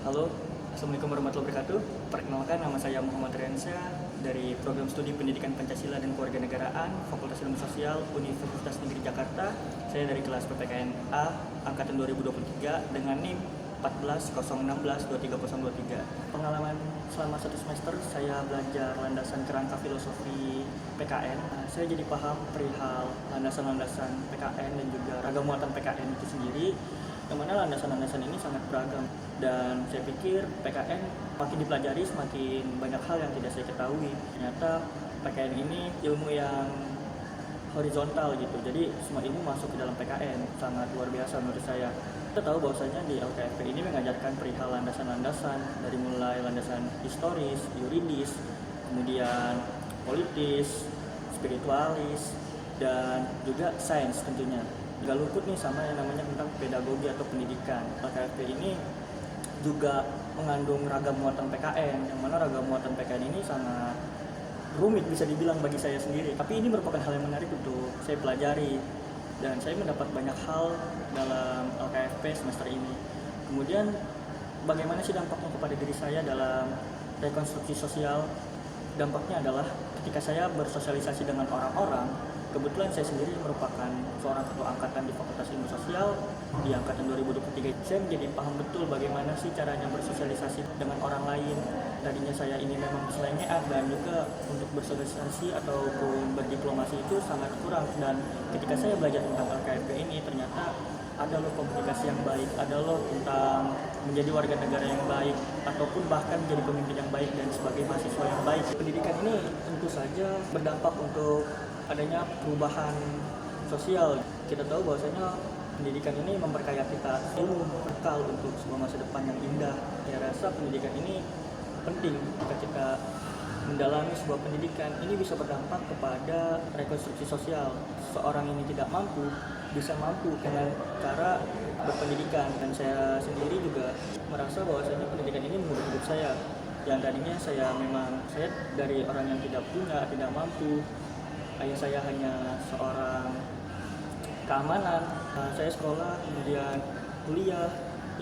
Halo, Assalamualaikum warahmatullahi wabarakatuh. Perkenalkan, nama saya Muhammad Riansyah dari Program Studi Pendidikan Pancasila dan Kewarganegaraan, Fakultas Ilmu Sosial, Universitas Negeri Jakarta. Saya dari kelas PPKN A, Angkatan 2023 dengan NIM 14.016.23023. Pengalaman selama satu semester saya belajar landasan kerangka filosofi PKN. Saya jadi paham perihal landasan-landasan PKN dan juga ragam muatan PKN itu sendiri, yang mana landasan-landasan ini sangat beragam. Dan saya pikir PKN makin dipelajari semakin banyak hal yang tidak saya ketahui. Ternyata PKN ini ilmu yang horizontal gitu, jadi semua ilmu masuk ke dalam PKN, sangat luar biasa menurut saya. Kita tahu bahwasanya di LKFP ini mengajarkan perihal landasan-landasan dari mulai landasan historis, yuridis, kemudian politis, spiritualis, dan juga sains tentunya. Gak luput nih sama yang namanya tentang pedagogi atau pendidikan. LKFP ini juga mengandung ragam muatan PKN, yang mana ragam muatan PKN ini sangat rumit bisa dibilang bagi saya sendiri. Tapi ini merupakan hal yang menarik untuk saya pelajari, dan saya mendapat banyak hal dalam LKFP semester ini. Kemudian bagaimana sih dampaknya kepada diri saya dalam rekonstruksi sosial? Dampaknya adalah ketika saya bersosialisasi dengan orang-orang. Kebetulan saya sendiri merupakan seorang ketua angkatan di Fakultas Ilmu Sosial di angkatan 2023. Saya menjadi paham betul bagaimana sih caranya bersosialisasi dengan orang lain. Tadinya saya ini memang selengean, dan juga untuk bersosialisasi ataupun berdiplomasi itu sangat kurang. Dan ketika saya belajar tentang LKFP ini, ternyata ada loh komunikasi yang baik, ada loh tentang menjadi warga negara yang baik, ataupun bahkan menjadi pemimpin yang baik dan sebagai mahasiswa yang baik. Pendidikan ini tentu saja berdampak untuk adanya perubahan sosial. Kita tahu bahwasanya pendidikan ini memperkaya kita, ilmu bekal untuk sebuah masa depan yang indah. Saya rasa pendidikan ini penting. Jika kita mendalami sebuah pendidikan, ini bisa berdampak kepada rekonstruksi sosial. Seorang ini tidak mampu bisa mampu dengan cara berpendidikan, dan saya sendiri juga merasa bahwasanya pendidikan ini mengubah hidup saya. Yang tadinya saya dari orang yang tidak punya, tidak mampu. Ayah saya hanya seorang keamanan. Saya sekolah, kemudian kuliah.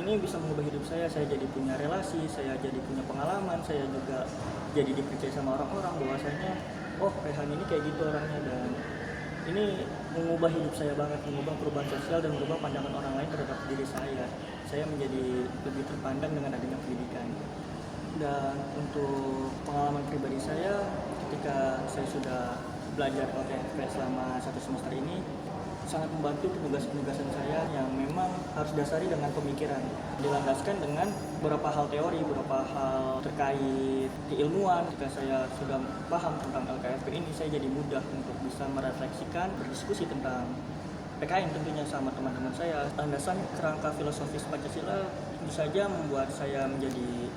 Ini bisa mengubah hidup saya. Saya jadi punya relasi, saya jadi punya pengalaman, saya juga jadi dipercaya sama orang-orang bahwasanya, oh Rehan ini kayak gitu orangnya, dan ini mengubah hidup saya banget, mengubah perubahan sosial dan mengubah pandangan orang lain terhadap diri saya. Saya menjadi lebih terpandang dengan adanya pendidikan. Dan untuk pengalaman pribadi saya, ketika saya sudah belajar LKFP selama satu semester ini, sangat membantu penugasan saya yang memang harus dasari dengan pemikiran, dilandaskan dengan beberapa hal teori, beberapa hal terkait keilmuan. Jika saya sudah paham tentang LKFP ini, saya jadi mudah untuk bisa merefleksikan, berdiskusi tentang PKN tentunya sama teman-teman saya. Landasan kerangka filosofis Pancasila tentu saja membuat saya menjadi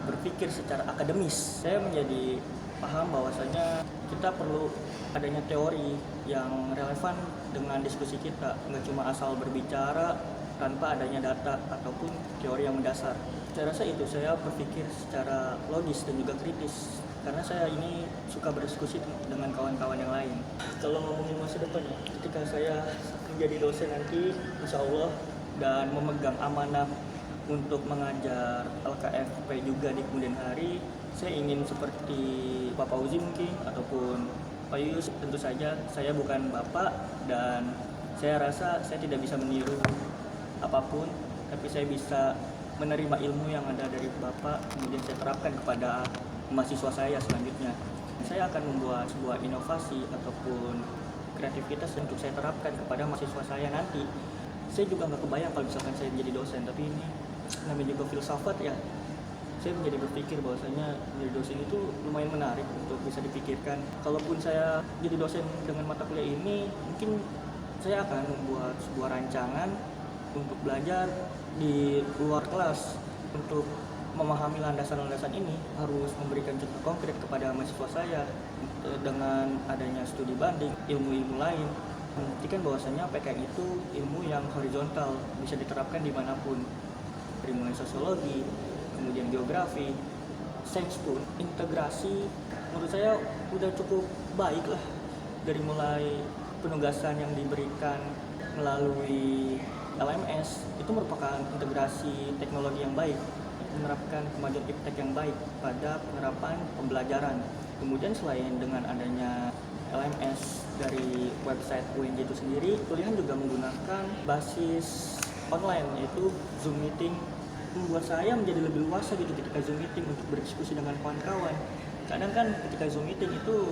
berpikir secara akademis. Saya menjadi paham bahwasanya kita perlu adanya teori yang relevan dengan diskusi kita, nggak cuma asal berbicara tanpa adanya data ataupun teori yang mendasar. Saya rasa itu, saya berpikir secara logis dan juga kritis, karena saya ini suka berdiskusi dengan kawan-kawan yang lain. Kalau ngomongin masa depan, ketika saya menjadi dosen nanti, insya Allah, dan memegang amanah untuk mengajar LKFP juga di kemudian hari, saya ingin seperti Pak Fauzi mungkin, ataupun Pak Yuyus. Tentu saja saya bukan bapak, dan saya rasa saya tidak bisa meniru apapun, tapi saya bisa menerima ilmu yang ada dari bapak, kemudian saya terapkan kepada mahasiswa saya selanjutnya. Saya akan membuat sebuah inovasi ataupun kreativitas untuk saya terapkan kepada mahasiswa saya nanti. Saya juga nggak kebayang kalau misalkan saya menjadi dosen, tapi ini namanya juga filsafat ya. Saya menjadi berpikir bahwasanya menjadi dosen itu lumayan menarik untuk bisa dipikirkan. Kalaupun saya jadi dosen dengan mata kuliah ini, mungkin saya akan membuat sebuah rancangan untuk belajar di luar kelas. Untuk memahami landasan-landasan ini harus memberikan contoh konkret kepada mahasiswa saya dengan adanya studi banding ilmu-ilmu lain. Membuktikan bahwasanya PKN itu ilmu yang horizontal, bisa diterapkan dimanapun, dari mulai sosiologi, kemudian geografi, sains pun. Integrasi menurut saya udah cukup baik lah, dari mulai penugasan yang diberikan melalui LMS, itu merupakan integrasi teknologi yang baik. menerapkan kemajuan iptek yang baik pada penerapan pembelajaran. Kemudian selain dengan adanya LMS dari website UNJ itu sendiri, kuliah juga menggunakan basis online yaitu Zoom Meeting. Membuat saya menjadi lebih luasa gitu ketika Zoom Meeting untuk berdiskusi dengan kawan-kawan. Kadang kan ketika Zoom Meeting itu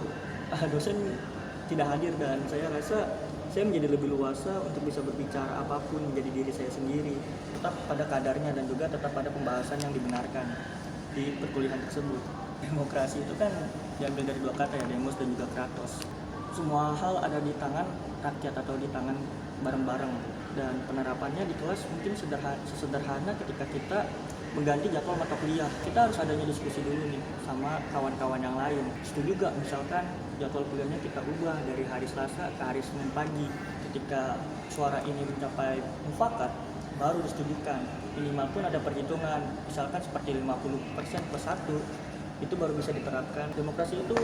dosen tidak hadir dan saya rasa saya menjadi lebih luasa untuk bisa berbicara apapun menjadi diri saya sendiri, tetap pada kadarnya dan juga tetap pada pembahasan yang dibenarkan di perkuliahan tersebut. Demokrasi itu kan diambil dari dua kata ya, demos dan juga kratos. Semua hal ada di tangan rakyat atau di tangan bareng-bareng, dan penerapannya di kelas mungkin sesederhana ketika kita mengganti jadwal mata kuliah. Kita harus adanya diskusi dulu nih sama kawan-kawan yang lain. Setuju juga misalkan jadwal kuliahnya kita ubah dari hari Selasa ke hari Senin pagi. Ketika suara ini mencapai mufakat, baru disetujukan. Minimal pun ada perhitungan, misalkan seperti 50% plus 1, itu baru bisa diterapkan. Demokrasi itu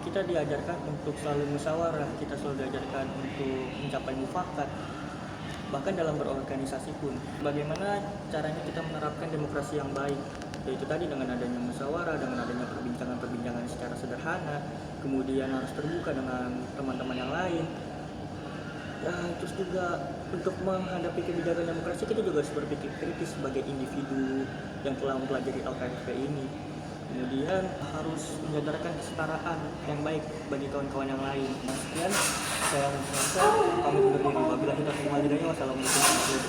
kita diajarkan untuk selalu musyawarah, kita selalu diajarkan untuk mencapai mufakat. Bahkan dalam berorganisasi pun, bagaimana caranya kita menerapkan demokrasi yang baik, yaitu tadi dengan adanya musyawarah, dengan adanya perbincangan-perbincangan secara sederhana, kemudian harus terbuka dengan teman-teman yang lain. Ya, terus juga untuk menghadapi kebijakan demokrasi kita juga harus berpikir kritis sebagai individu yang telah mempelajari LKSP ini. Kemudian harus menyadarkan kesetaraan yang baik bagi kawan-kawan yang lain. Sekian, saya pamit undur diri. Wabillahi taufiq wal hidayah. Wassalamualaikum warahmatullahi wabarakatuh.